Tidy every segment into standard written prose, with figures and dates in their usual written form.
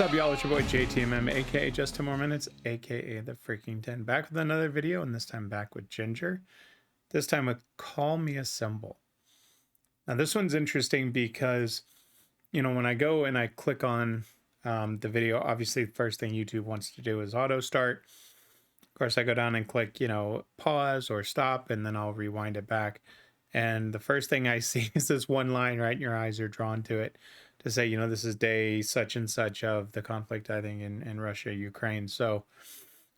up, y'all? It's your boy JTMM, aka Just 10 More Minutes, aka The Freaking 10. Back with another video, and this time back with Jinjer. This time with Call Me a Symbol. Now, this one's interesting because, you know, when I go and I click on the video, obviously the first thing YouTube wants to do is auto start. Of course, I go down and click, you know, pause or stop, and then I'll rewind it back. And the first thing I see is this one line, right? And your eyes are drawn to it to say, you know, this is day such and such of the conflict, I think, in Russia, Ukraine. So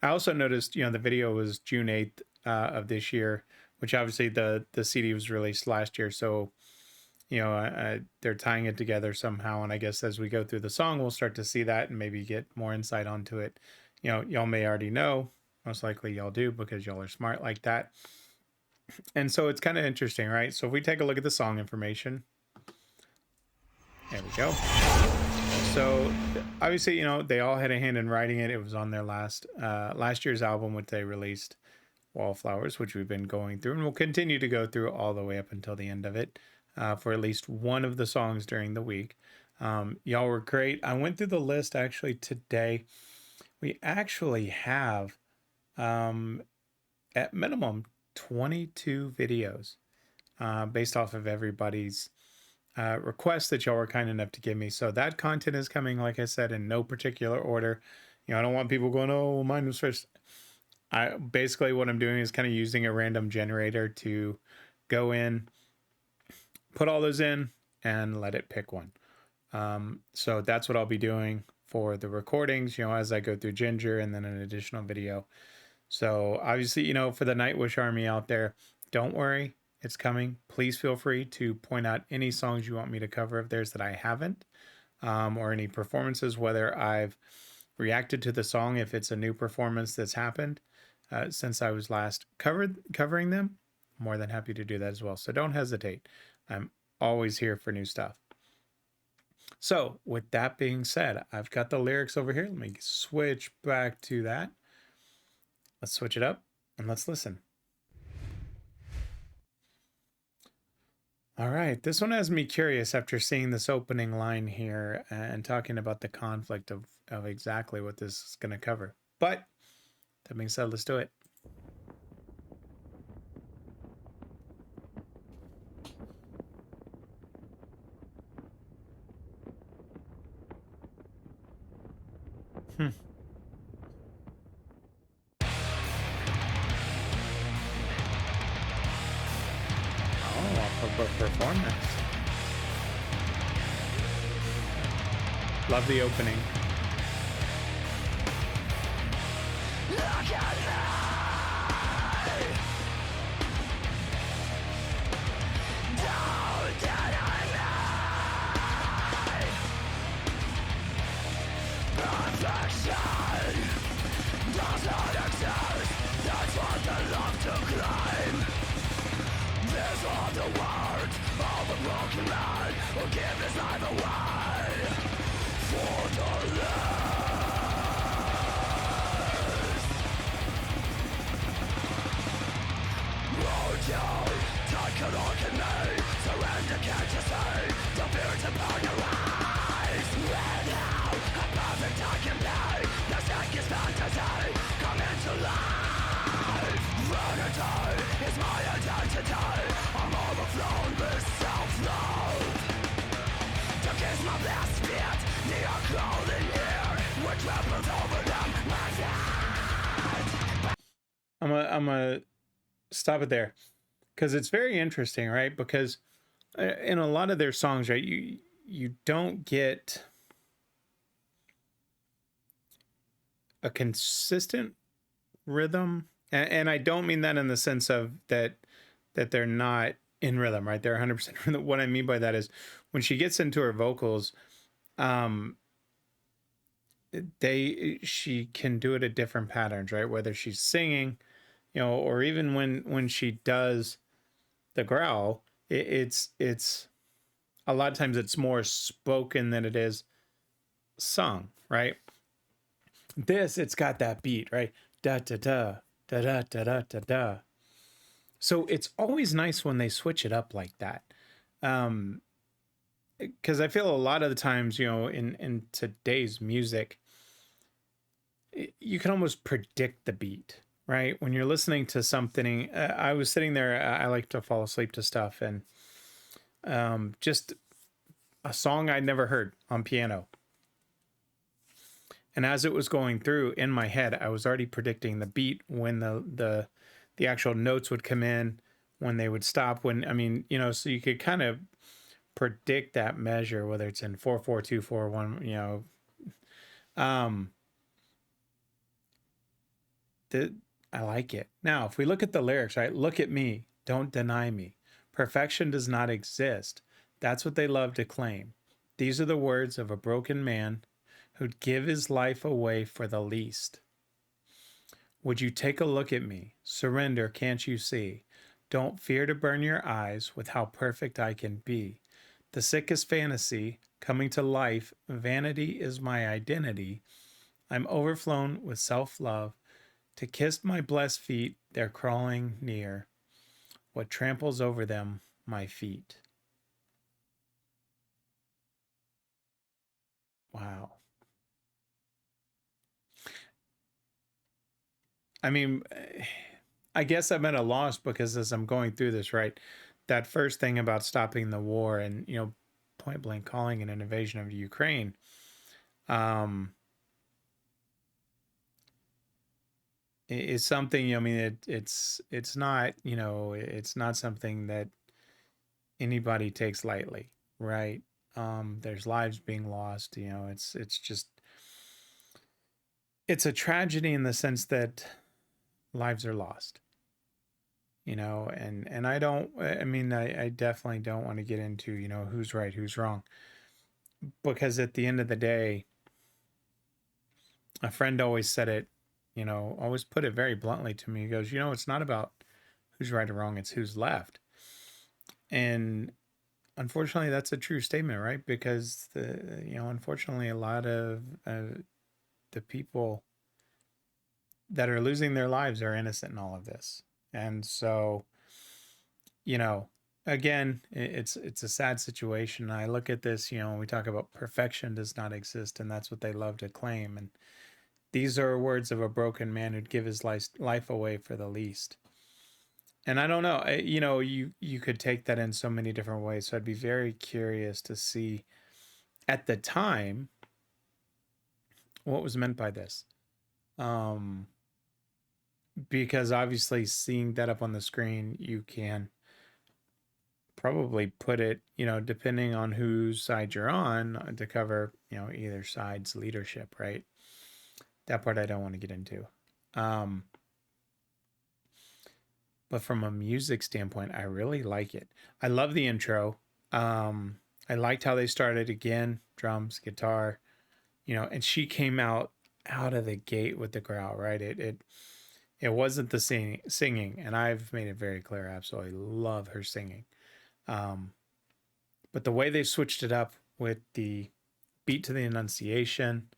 I also noticed, you know, the video was June 8th of this year, which obviously the CD was released last year. So, you know, they're tying it together somehow. And I guess as we go through the song, we'll start to see that and maybe get more insight onto it. You know, y'all may already know. Most likely y'all do because y'all are smart like that. And so it's kind of interesting, right? So if we take a look at the song information, there we go. So obviously, you know, they all had a hand in writing it. It was on their last year's album, which they released, Wallflowers, which we've been going through, and we'll continue to go through all the way up until the end of it for at least one of the songs during the week. Y'all were great. I went through the list actually today. We actually have at minimum 22 videos based off of everybody's requests that y'all were kind enough to give me. So that content is coming, like I said, in no particular order. You know, I don't want people going, oh, mine was first. Basically what I'm doing is kind of using a random generator to go in, put all those in, and let it pick one. So that's what I'll be doing for the recordings, you know, as I go through Jinjer and then an additional video. So obviously, you know, for the Nightwish Army out there, don't worry, it's coming. Please feel free to point out any songs you want me to cover of theirs that I haven't, or any performances, whether I've reacted to the song, if it's a new performance that's happened since I was last covering them. I'm more than happy to do that as well. So don't hesitate. I'm always here for new stuff. So with that being said, I've got the lyrics over here. Let me switch back to that. Let's switch it up and let's listen. All right, this one has me curious after seeing this opening line here and talking about the conflict of exactly what this is going to cover. But that being said, let's do it. Performance. Love the opening. That's what they love to claim. These are the words of a broken man who give his life away for the last. Won't you take a look at me? Surrender, can't you see? The fears upon your eyes. Right now, a perfect I can be. The sickest fantasy come into life. Vanity is my identity. I'm overflowing with self-love. To kiss my blessed feet, they are clothing here, which wrappers over them my head. I'm gonna stop it there because it's very interesting, right? Because in a lot of their songs, right, you don't get a consistent rhythm. And I don't mean that in the sense of that they're not in rhythm, right? They're 100% rhythm. What I mean by that is when she gets into her vocals, she can do it at different patterns, right? Whether she's singing, you know, or even when she does the growl, it's a lot of times it's more spoken than it is sung, right? It's got that beat, right? Da da da. Da da da da da da. So it's always nice when they switch it up like that. because I feel a lot of the times, you know, in today's music, you can almost predict the beat, right? When you're listening to something, I was sitting there. I like to fall asleep to stuff, and just a song I'd never heard on piano. And as it was going through in my head, I was already predicting the beat, when the actual notes would come in, when they would stop, when, I mean, you know, so you could kind of predict that measure, whether it's in 4/4, 2/4, 1, you know. Um the I like it. Now, if we look at the lyrics, right? Look at me, don't deny me. Perfection does not exist. That's what they love to claim. These are the words of a broken man who'd give his life away for the least. Would you take a look at me? Surrender, can't you see? Don't fear to burn your eyes with how perfect I can be. The sickest fantasy coming to life, vanity is my identity. I'm overflown with self love. To kiss my blessed feet, they're crawling near. What tramples over them, my feet. Wow. I mean, I guess I'm at a loss because as I'm going through this, right, that first thing about stopping the war and, you know, point blank calling it an invasion of Ukraine, um, is something. I mean, it's not, you know, it's not something that anybody takes lightly, right? There's lives being lost. You know, it's just, it's a tragedy in the sense that lives are lost. You know, and I don't. I mean, I definitely don't want to get into, you know, who's right, who's wrong, because at the end of the day, a friend always said it. You know, always put it very bluntly to me. He goes, you know, it's not about who's right or wrong; it's who's left. And unfortunately, that's a true statement, right? Because you know, unfortunately, a lot of the people that are losing their lives are innocent in all of this. And so, you know, again, it's a sad situation. I look at this, you know, we talk about perfection does not exist, and that's what they love to claim. And these are words of a broken man who'd give his life away for the least. And I don't know, you know, you could take that in so many different ways. So I'd be very curious to see at the time what was meant by this. Um, because obviously seeing that up on the screen, you can probably put it, you know, depending on whose side you're on, to cover, you know, either side's leadership, right? That part I don't want to get into. Um, but from a music standpoint, I really like it. I love the intro. I liked how they started again, drums, guitar, you know, and she came out of the gate with the growl, right? It wasn't the singing, and I've made it very clear. I absolutely love her singing. Um, but the way they switched it up with the beat to the annunciation,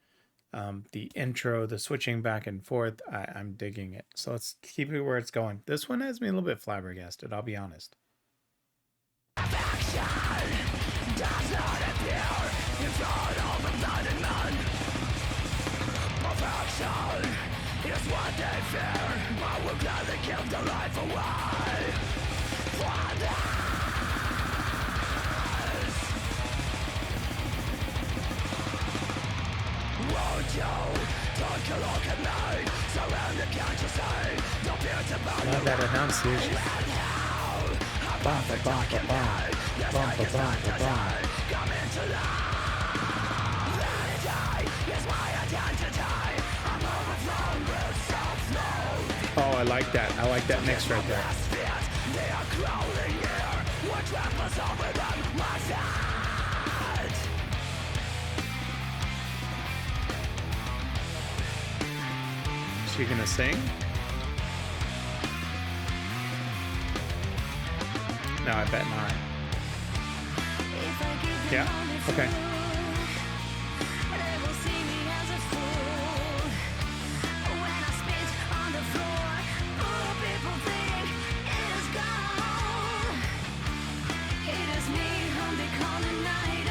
the intro, the switching back and forth, I'm digging it. So let's keep it where it's going. This one has me a little bit flabbergasted, I'll be honest. Does not appear in front of a blinded man. Perfection is what they fear. I will gladly give their life away for this. Won't you take a look at me? Surrender, can't you see? Don't fear to burn Love that annunciation. Bum, ba, bum, ba, bum. Bum, ba, bum, ba, bum. Come into life. Vanity is my identity. I'm overflowing with self-loath. Oh, I like that. I like that mix right there. They are crawling here. What tramples over them, my feet. Is she gonna sing? No, I bet not. Yeah? Okay. It is me, whom they call the night.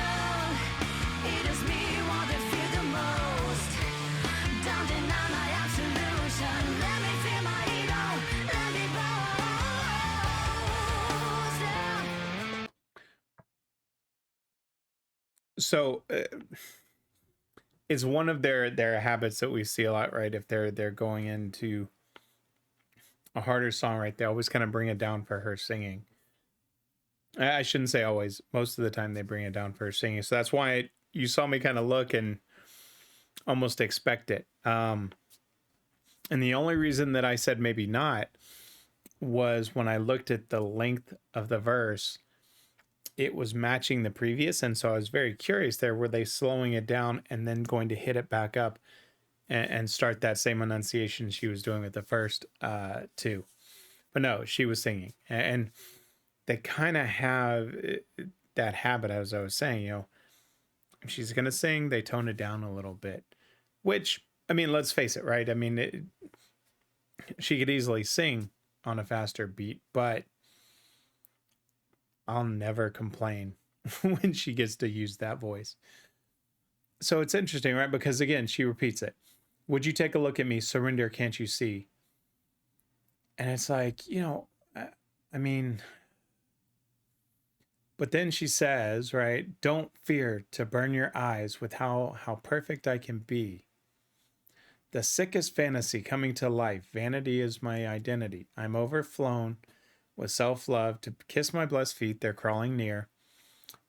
So it's one of their habits that we see a lot, right? If they're going into a harder song, right, they always kind of bring it down for her singing. I shouldn't say always. Most of the time, they bring it down for her singing. So that's why you saw me kind of look and almost expect it. And the only reason that I said maybe not was when I looked at the length of the verse, it was matching the previous. And so I was very curious there. Were they slowing it down and then going to hit it back up and start that same enunciation she was doing with the first two? But no, she was singing. And they kind of have that habit, as I was saying, you know, if she's going to sing, they tone it down a little bit, which, I mean, let's face it, right? I mean, she could easily sing on a faster beat, but I'll never complain when she gets to use that voice. So it's interesting, right? Because again, she repeats it. Would you take a look at me? Surrender, can't you see? And it's like, you know, I mean, but then she says, right, don't fear to burn your eyes with how perfect I can be. The sickest fantasy coming to life. Vanity is my identity. I'm overflown with self-love. To kiss my blessed feet, they're crawling near.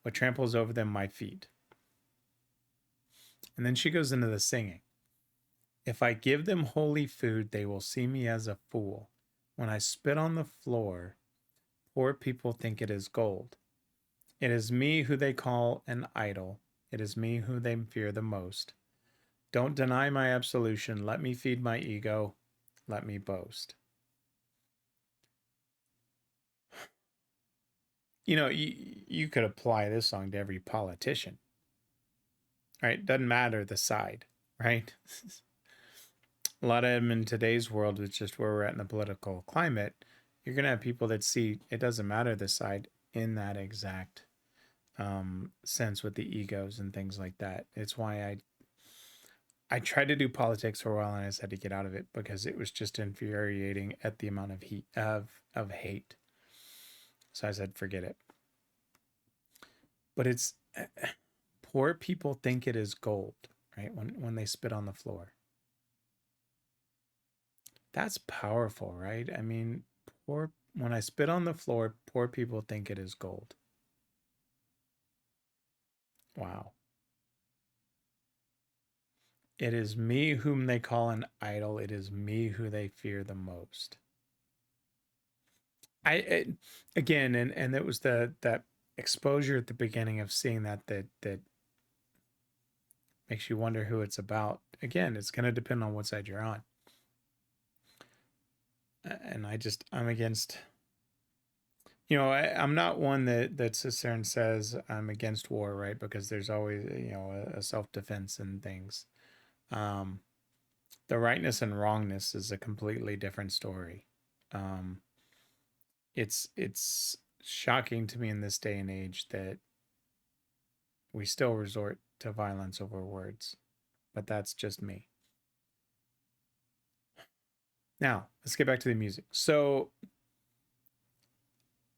What tramples over them, my feet. And then she goes into the singing. If I give them holy food, they will see me as a fool. When I spit on the floor, poor people think it is gold. It is me who they call an idol. It is me who they fear the most. Don't deny my absolution. Let me feed my ego. Let me boast. You know, you could apply this song to every politician, right? Doesn't matter the side, right? A lot of them in today's world, it's just where we're at in the political climate. You're going to have people that see it doesn't matter the side in that exact sense with the egos and things like that. It's why I tried to do politics for a while and I just had to get out of it because it was just infuriating at the amount of heat of hate. So I said, forget it. But it's poor people think it is gold, right? When they spit on the floor. That's powerful, right? I mean, when I spit on the floor, poor people think it is gold. Wow. It is me whom they call an idol. It is me who they fear the most. Again, and it was that exposure at the beginning of seeing that makes you wonder who it's about. Again, it's going to depend on what side you're on. And I'm against, you know, I'm not one that sits there and says I'm against war, right? Because there's always, you know, a self-defense and things. The rightness and wrongness is a completely different story. It's shocking to me in this day and age that we still resort to violence over words, but that's just me. Now, let's get back to the music. So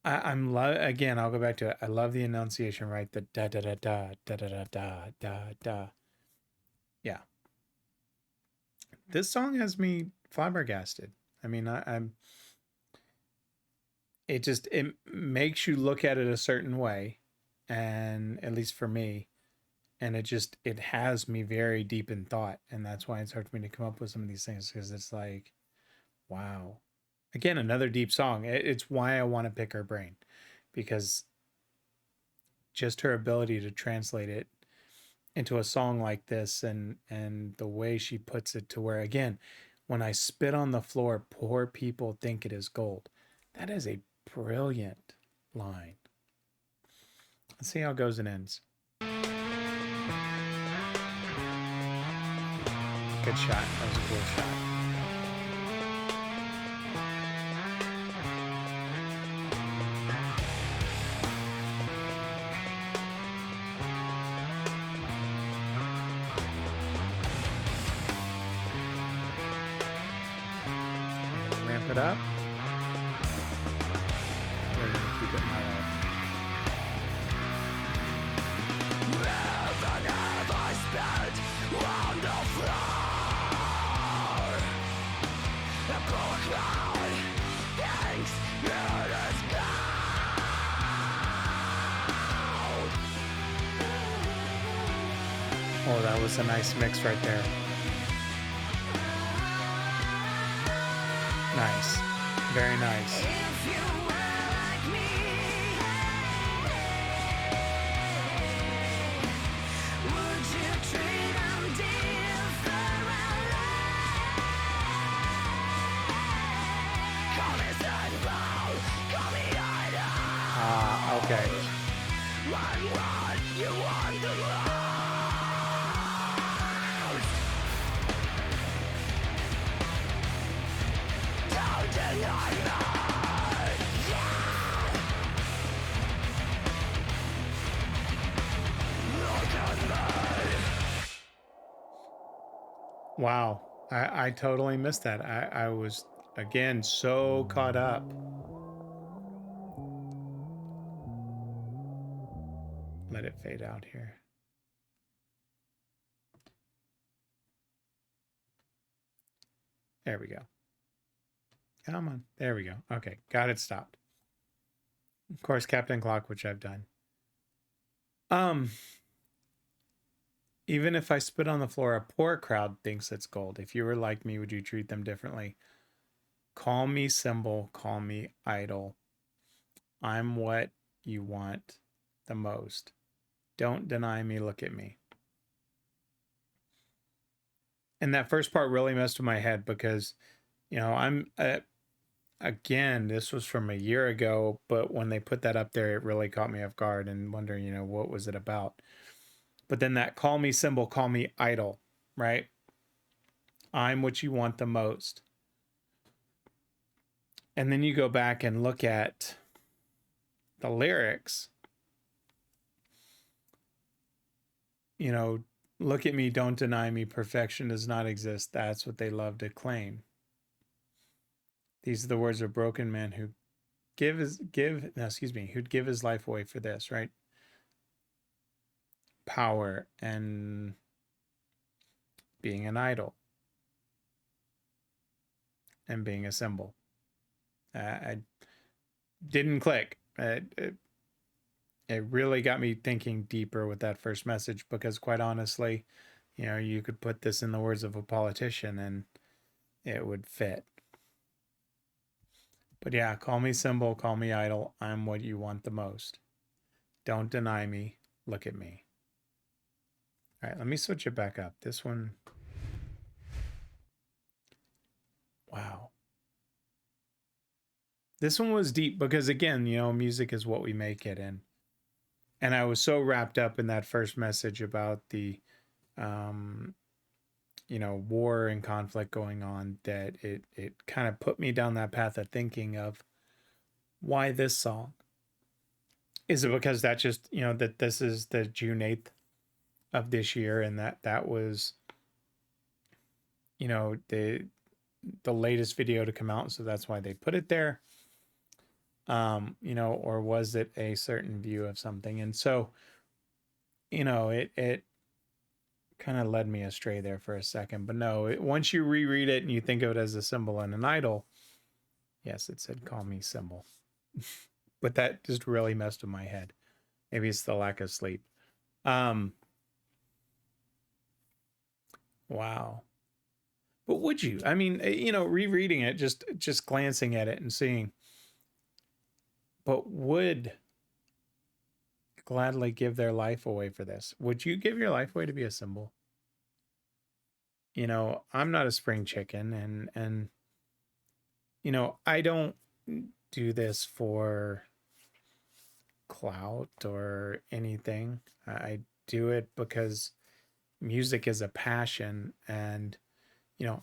again, I'll go back to it. I love the enunciation, right? The da da da da da da da da da da. Yeah. This song has me flabbergasted. I mean, I'm it makes you look at it a certain way, and at least for me, and it has me very deep in thought, and that's why it's hard for me to come up with some of these things because it's like, wow. Again, another deep song. It's why I want to pick her brain, because just her ability to translate it into a song like this and the way she puts it to where, again, when I spit on the floor, poor people think it is gold. That is a brilliant line. Let's see how it goes and ends. Good shot. That was a cool shot. Ramp it up. We're gonna keep it mellow. Oh, that was a nice mix right there. Nice. Very nice. Okay. Wow. I totally missed that. I was, again, so caught up. Let it fade out here. There we go. Come on. There we go. Okay. Got it stopped. Of course, Captain Clock, which I've done. Even if I spit on the floor, a poor crowd thinks it's gold. If you were like me, would you treat them differently? Call me symbol, call me idol. I'm what you want the most. Don't deny me, look at me. And that first part really messed with my head because, I'm, again, this was from a year ago, but when they put that up there, it really caught me off guard and wondering, what was it about? But then that call me symbol, call me idol, right? I'm what you want the most. And then you go back and look at the lyrics. Look at me, don't deny me, perfection does not exist. That's what they love to claim. These are the words of a broken man who'd give his life away for this, right? Power and being an idol and being a symbol. I didn't click. It really got me thinking deeper with that first message because, quite honestly, you could put this in the words of a politician and it would fit. But yeah, call me symbol, call me idol. I'm what you want the most. Don't deny me. Look at me. All right, let me switch it back up. This one. Wow. This one was deep because, again, music is what we make it in. And I was so wrapped up in that first message about the, war and conflict going on that it kind of put me down that path of thinking of why this song. Is it because that just, that this is the June 8th of this year and that was, the latest video to come out, so that's why they put it there. Or was it a certain view of something? And so, it kind of led me astray there for a second. But no, once you reread it and you think of it as a symbol and an idol, yes, it said call me symbol. But that just really messed with my head. Maybe it's the lack of sleep. Wow. But would you? I mean, rereading it, just glancing at it and seeing, but would gladly give their life away for this. Would you give your life away to be a symbol? I'm not a spring chicken and I don't do this for clout or anything. I do it because music is a passion and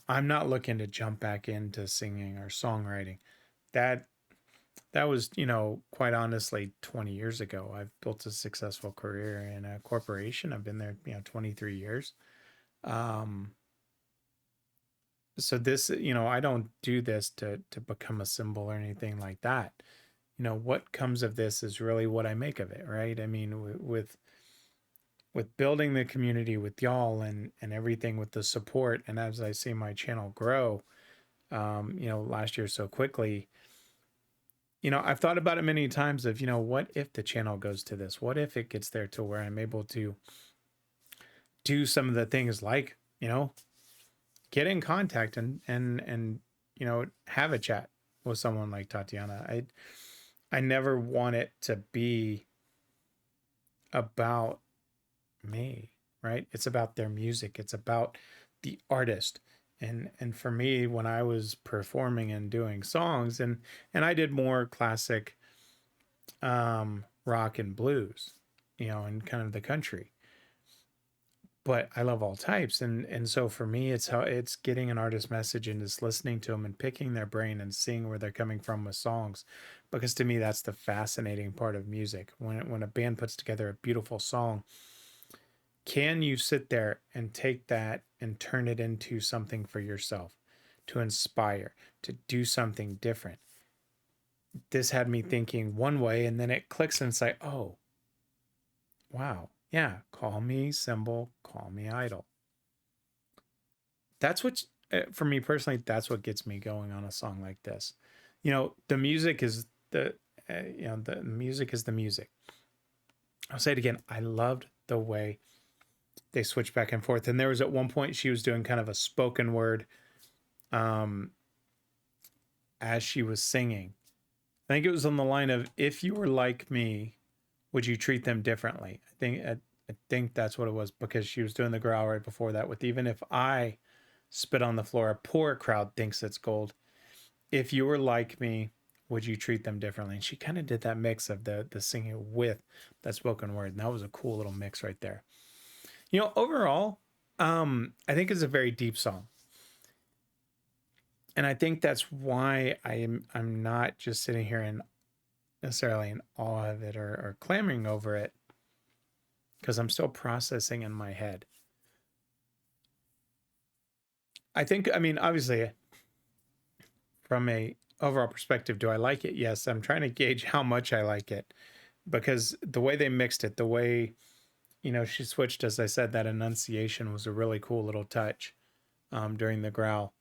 I'm not looking to jump back into singing or songwriting. That was, quite honestly 20 years ago. I've built a successful career in a corporation. I've been there, 23 years. So this, I don't do this to become a symbol or anything like that. What comes of this is really what I make of it, right? I mean, with building the community with y'all and everything with the support, and as I see my channel grow, last year so quickly. I've thought about it many times of, what if the channel goes to this? What if it gets there to where I'm able to do some of the things like, get in contact and have a chat with someone like Tatiana. I never want it to be about me, right? It's about their music. It's about the artist. And for me, when I was performing and doing songs, and I did more classic rock and blues, and kind of the country. But I love all types, and so for me, it's getting an artist message and just listening to them and picking their brain and seeing where they're coming from with songs, because to me that's the fascinating part of music. When a band puts together a beautiful song, can you sit there and take that and turn it into something for yourself, to inspire, to do something different? This had me thinking one way, and then it clicks and it's like, oh, wow, yeah, call me symbol, call me idol. That's what, for me personally, that's what gets me going on a song like this. The music is the music is the music. I'll say it again. I loved the way they switched back and forth. And there was at one point she was doing kind of a spoken word um, as she was singing. I think it was on the line of, "If you were like me, would you treat them differently?" I think that's what it was, because she was doing the growl right before that with, "Even if I spit on the floor, a poor crowd thinks it's gold. If you were like me, would you treat them differently?" And she kind of did that mix of the singing with that spoken word. And that was a cool little mix right there. Overall, I think it's a very deep song. And I think that's why I'm not just sitting here and necessarily in awe of it or clamoring over it, because I'm still processing in my head. I mean, obviously, from a overall perspective, do I like it? Yes, I'm trying to gauge how much I like it, because the way they mixed it, the way, she switched, as I said, that annunciation was a really cool little touch during the growl.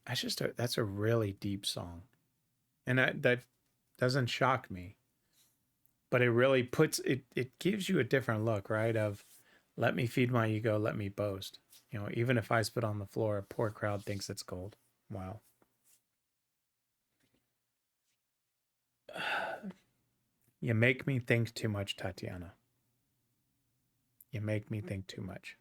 That's a really deep song. And that doesn't shock me, but it really it gives you a different look, right? Of, let me feed my ego, let me boast. Even if I spit on the floor, a poor crowd thinks it's gold. Wow. You make me think too much, Tatiana. You make me think too much.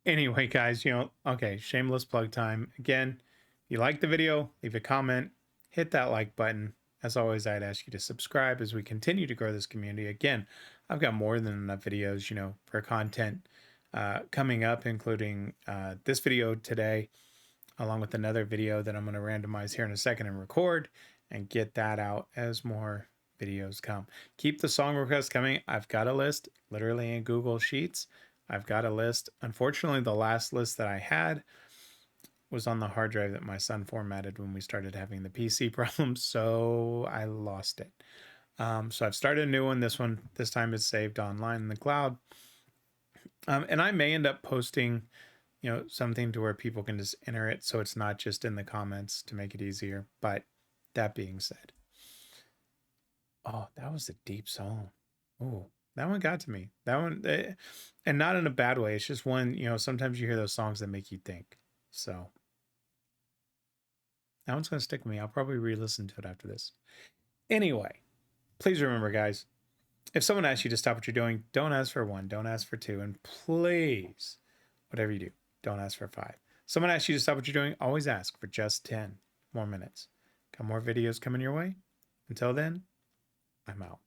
Anyway, guys, okay, shameless plug time. Again, if you like the video, leave a comment, hit that like button. As always, I'd ask you to subscribe as we continue to grow this community. Again, I've got more than enough videos, for content coming up, including this video today, along with another video that I'm going to randomize here in a second and record and get that out as more videos come. Keep the song requests coming. I've got a list literally in Google Sheets. I've got a list. Unfortunately, the last list that I had was on the hard drive that my son formatted when we started having the PC problems, so I lost it. So I've started a new one. This time is saved online in the cloud. And I may end up posting, something to where people can just enter it, so it's not just in the comments, to make it easier. But that being said, oh, that was a deep song. Oh, that one got to me. That one, and not in a bad way. It's just one, sometimes you hear those songs that make you think. So that one's going to stick with me. I'll probably re-listen to it after this. Anyway, please remember, guys, if someone asks you to stop what you're doing, don't ask for one, don't ask for two, and please, whatever you do, don't ask for five. Someone asks you to stop what you're doing, always ask for just 10 more minutes. Got more videos coming your way. Until then, I'm out.